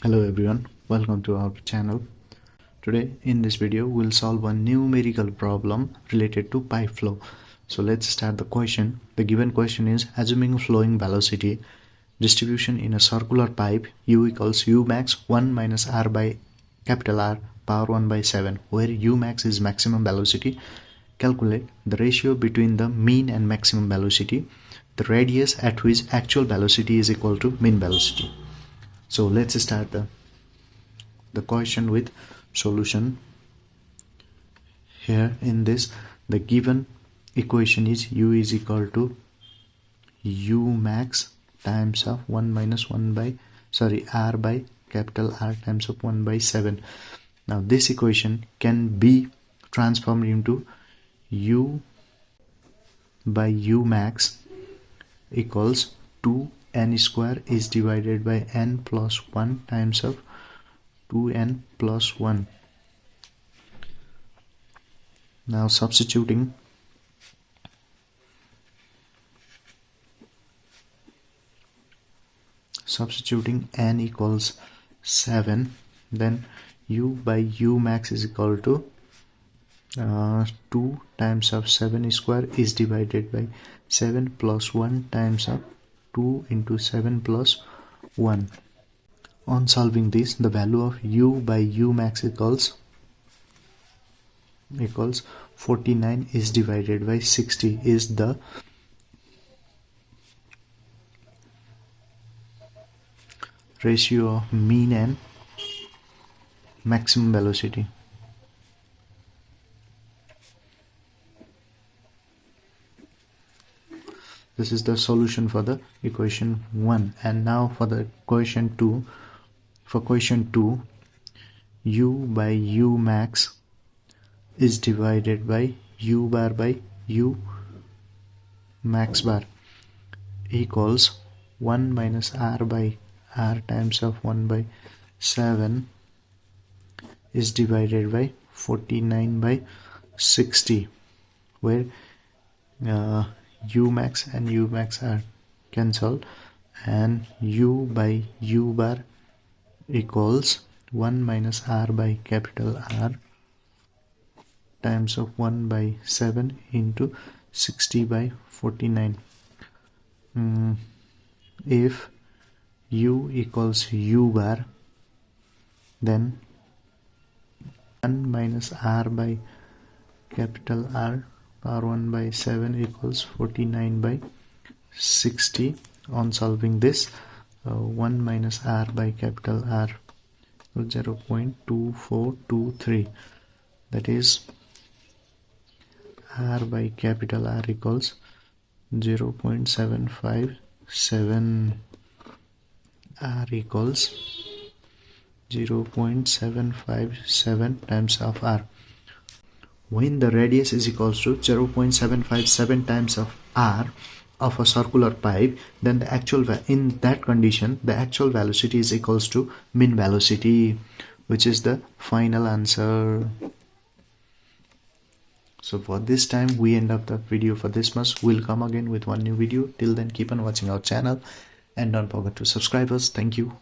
Hello everyone, welcome to our channel. Today in this video we'll solve a numerical problem related to pipe flow. So let's start the question. The given question is, assuming flowing velocity distribution in a circular pipe U equals U max 1 minus R by capital R power 1 by 7, where U max is maximum velocity. Calculate the ratio between the mean and maximum velocity, the radius at which actual velocity is equal to mean velocity. So let's start the question with solution. Here in this, the given equation is U is equal to U max times of 1 minus 1 by R by capital R times of 1 by 7. Now this equation can be transformed into U by U max equals 2n square is divided by n plus 1 times of 2n plus 1. Now substituting n equals 7, then U by U max is equal to 2 times of 7 square is divided by 7 plus 1 times of 2 into 7 plus 1. On solving this, the value of U by U max equals 49 is divided by 60 is the ratio of mean and maximum velocity. This is the solution for the equation 1. And now for the equation 2. For equation 2, U by U max is divided by U bar by U max bar equals 1 minus R by R times of 1 by 7 is divided by 49 by 60, where U max and U max are cancelled, and U by U bar equals 1 minus R by capital R times of 1 by 7 into 60 by 49. If U equals U bar, then 1 minus R by capital R power 1 by 7 equals 49 by 60. On solving this, 1 minus R by capital R 0.2423, that is R by capital R equals 0.757. R equals 0.757 times of R. When the radius is equals to 0.757 times of R of a circular pipe, then the actual in that condition the actual velocity is equals to mean velocity, which is the final answer. So for this time we end up the video for this much. We'll come again with one new video. Till then, keep on watching our channel and don't forget to subscribe us. Thank you.